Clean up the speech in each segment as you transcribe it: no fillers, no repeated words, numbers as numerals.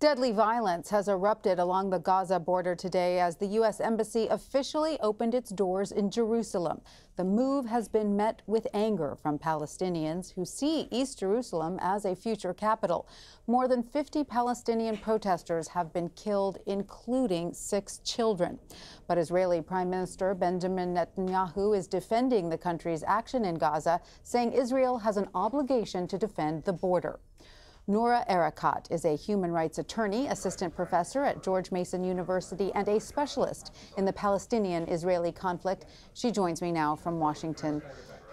Deadly violence has erupted along the Gaza border today as the U.S. Embassy officially opened its doors in Jerusalem. The move has been met with anger from Palestinians who see East Jerusalem as a future capital. More than 50 Palestinian protesters have been killed, including 6 children. But Israeli Prime Minister Benjamin Netanyahu is defending the country's action in Gaza, saying Israel has an obligation to defend the border. Noura Erakat is a human rights attorney, assistant professor at George Mason University, and a specialist in the Palestinian-Israeli conflict. She joins me now from Washington.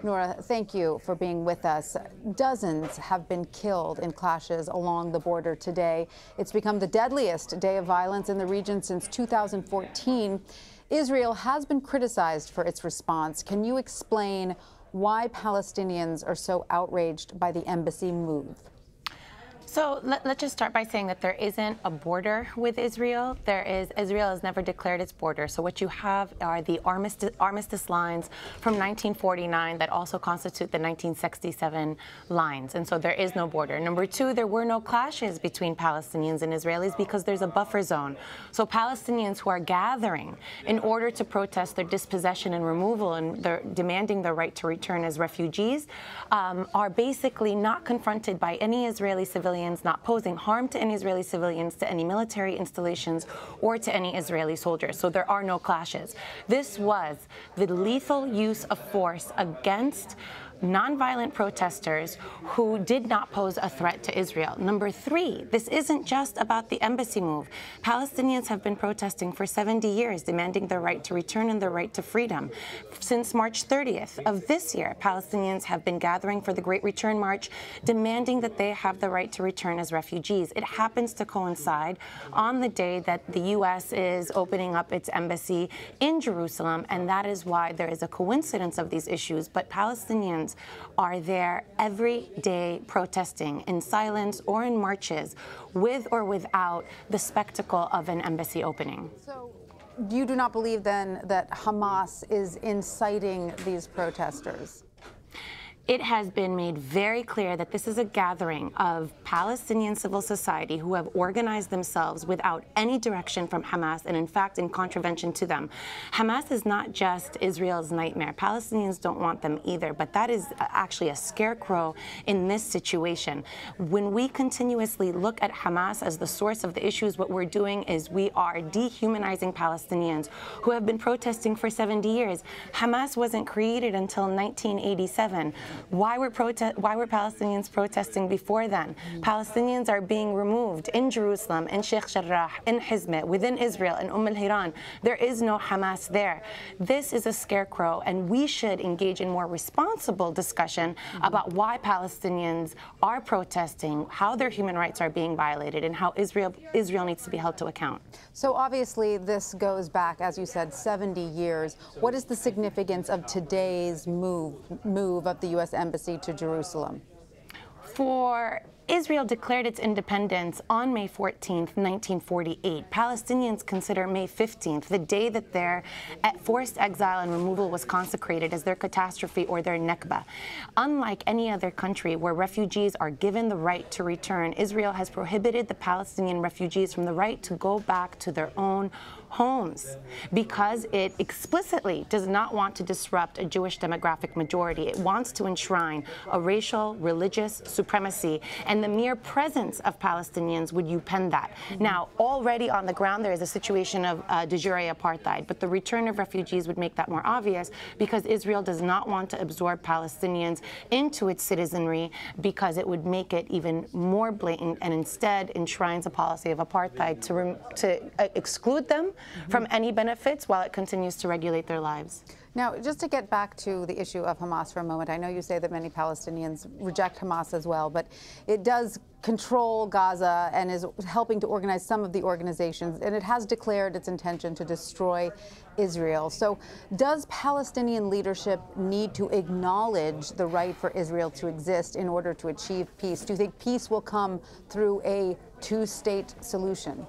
Noura, thank you for being with us. Dozens have been killed in clashes along the border today. It's become the deadliest day of violence in the region since 2014. Israel has been criticized for its response. Can you explain why Palestinians are so outraged by the embassy move? So let's just start by saying that there isn't a border with Israel. Israel has never declared its border. So what you have are the armistice lines from 1949 that also constitute the 1967 lines. And so there is no border. Number two, there were no clashes between Palestinians and Israelis because there's a buffer zone. So Palestinians who are gathering in order to protest their dispossession and removal and they're demanding their right to return as refugees are basically not confronted by any Israeli civilians, not posing harm to any Israeli civilians, to any military installations, or to any Israeli soldiers. So there are no clashes. This was the lethal use of force against nonviolent protesters who did not pose a threat to Israel. Number three, this isn't just about the embassy move. Palestinians have been protesting for 70 years, demanding their right to return and their right to freedom. Since March 30th of this year, Palestinians have been gathering for the Great Return March, demanding that they have the right to return as refugees. It happens to coincide on the day that the U.S. is opening up its embassy in Jerusalem, and that is why there is a coincidence of these issues. But Palestinians are there every day protesting in silence or in marches, with or without the spectacle of an embassy opening. So you do not believe then that Hamas is inciting these protesters? It has been made very clear that this is a gathering of Palestinian civil society who have organized themselves without any direction from Hamas and, in fact, in contravention to them. Hamas is not just Israel's nightmare. Palestinians don't want them either, but that is actually a scarecrow in this situation. When we continuously look at Hamas as the source of the issues, what we're doing is we are dehumanizing Palestinians who have been protesting for 70 years. Hamas wasn't created until 1987. Why were Palestinians protesting before then? Palestinians are being removed in Jerusalem, in Sheikh Jarrah, in Hizmeh, within Israel, in al-Hiran. There is no Hamas there. This is a scarecrow, and we should engage in more responsible discussion about why Palestinians are protesting, how their human rights are being violated, and how Israel needs to be held to account. So obviously this goes back, as you said, 70 years. What is the significance of today's move of the U.S. Embassy to Jerusalem? Israel declared its independence on May 14th, 1948. Palestinians consider May 15th, the day that their forced exile and removal was consecrated, as their catastrophe or their Nakba. Unlike any other country where refugees are given the right to return, Israel has prohibited the Palestinian refugees from the right to go back to their own homes because it explicitly does not want to disrupt a Jewish demographic majority. It wants to enshrine a racial, religious supremacy, and the mere presence of Palestinians would upend that. Now, already on the ground, there is a situation of de jure apartheid, but the return of refugees would make that more obvious because Israel does not want to absorb Palestinians into its citizenry because it would make it even more blatant and instead enshrines a policy of apartheid to exclude them from any benefits while it continues to regulate their lives. Now, just to get back to the issue of Hamas for a moment, I know you say that many Palestinians reject Hamas as well, but it does control Gaza and is helping to organize some of the organizations, and it has declared its intention to destroy Israel. So does Palestinian leadership need to acknowledge the right for Israel to exist in order to achieve peace? Do you think peace will come through a two-state solution?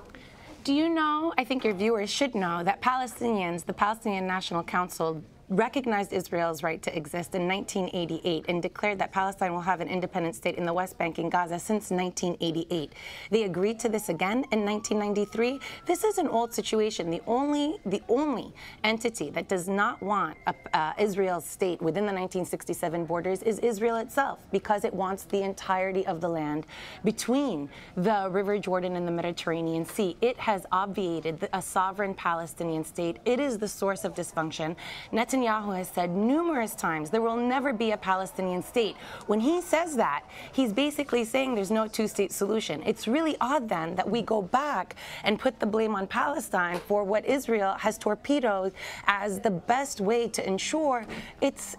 Do you know, I think your viewers should know, that Palestinians, the Palestinian National Council, recognized Israel's right to exist in 1988 and declared that Palestine will have an independent state in the West Bank and Gaza since 1988. They agreed to this again in 1993. This is an old situation. The only entity that does not want Israel's state within the 1967 borders is Israel itself, because it wants the entirety of the land between the River Jordan and the Mediterranean Sea. It has obviated a sovereign Palestinian state. It is the source of dysfunction. Netanyahu has said numerous times there will never be a Palestinian state. When he says that, he's basically saying there's no two-state solution. It's really odd then that we go back and put the blame on Palestine for what Israel has torpedoed as the best way to ensure its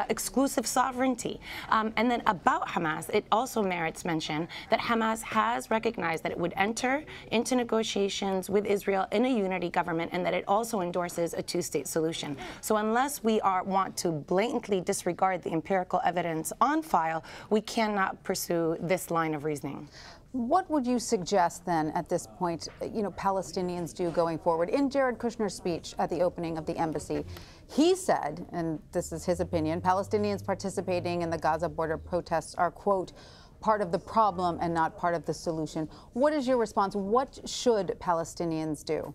exclusive sovereignty. And then about Hamas, it also merits mention that Hamas has recognized that it would enter into negotiations with Israel in a unity government, and that it also endorses a two-state solution. So unless we want to blatantly disregard the empirical evidence on file, we cannot pursue this line of reasoning. What would you suggest then at this point, Palestinians do going forward? In Jared Kushner's speech at the opening of the embassy, he said, and this is his opinion, Palestinians participating in the Gaza border protests are, quote, part of the problem and not part of the solution. What is your response? What should Palestinians do?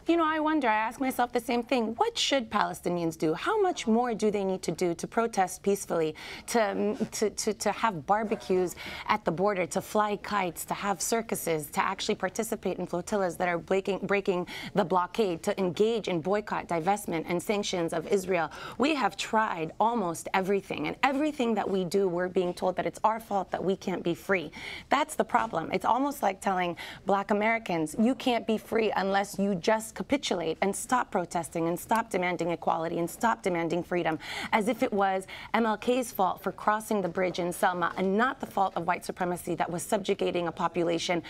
I wonder, I ask myself the same thing. What should Palestinians do? How much more do they need to do to protest peacefully, to have barbecues at the border, to fly kites, to have circuses, to actually participate in flotillas that are breaking the blockade, to engage in boycott, divestment, and sanctions of Israel? We have tried almost everything, and everything that we do, we're being told that it's our fault that we can't be free. That's the problem. It's almost like telling Black Americans, you can't be free unless you just capitulate and stop protesting and stop demanding equality and stop demanding freedom, as if it was MLK's fault for crossing the bridge in Selma and not the fault of white supremacy that was subjugating a population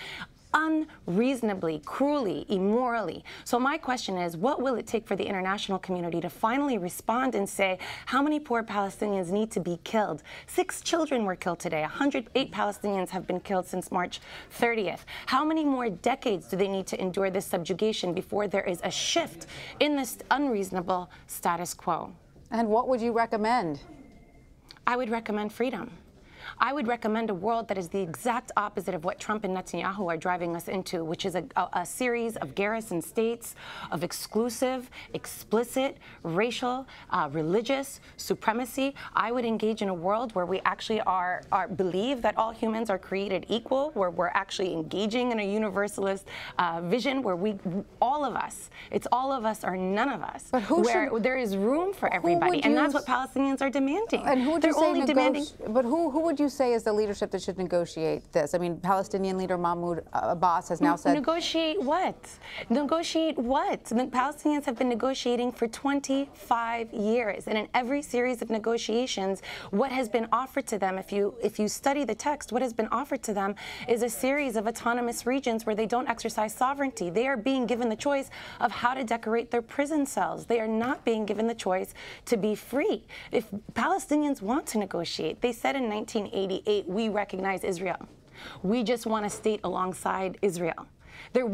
unreasonably, cruelly, immorally. So my question is, what will it take for the international community to finally respond and say, how many poor Palestinians need to be killed? 6 children were killed today. 108 Palestinians have been killed since March 30th. How many more decades do they need to endure this subjugation before there is a shift in this unreasonable status quo? And what would you recommend? I would recommend freedom. I would recommend a world that is the exact opposite of what Trump and Netanyahu are driving us into, which is a series of garrison states of exclusive, explicit, racial, religious supremacy. I would engage in a world where we actually believe that all humans are created equal, where we're actually engaging in a universalist vision, where all of us, it's all of us or none of us, where there is room for everybody, and that's what Palestinians are demanding. And who would you say who would you say is the leadership that should negotiate this? I mean, Palestinian leader Mahmoud Abbas has now said... Negotiate what? Negotiate what? The Palestinians have been negotiating for 25 years. And in every series of negotiations, what has been offered to them, if you study the text, what has been offered to them is a series of autonomous regions where they don't exercise sovereignty. They are being given the choice of how to decorate their prison cells. They are not being given the choice to be free. If Palestinians want to negotiate, they said in 1988, we recognize Israel. We just want a state alongside Israel. That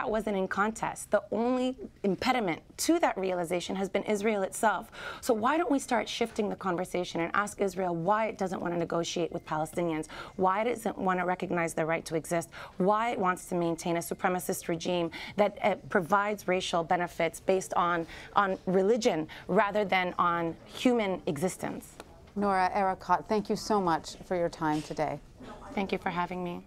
wasn't in contest. The only impediment to that realization has been Israel itself. So why don't we start shifting the conversation and ask Israel why it doesn't want to negotiate with Palestinians, why it doesn't want to recognize their right to exist, why it wants to maintain a supremacist regime that provides racial benefits based on religion rather than on human existence. Noura Erakat, thank you so much for your time today. Thank you for having me.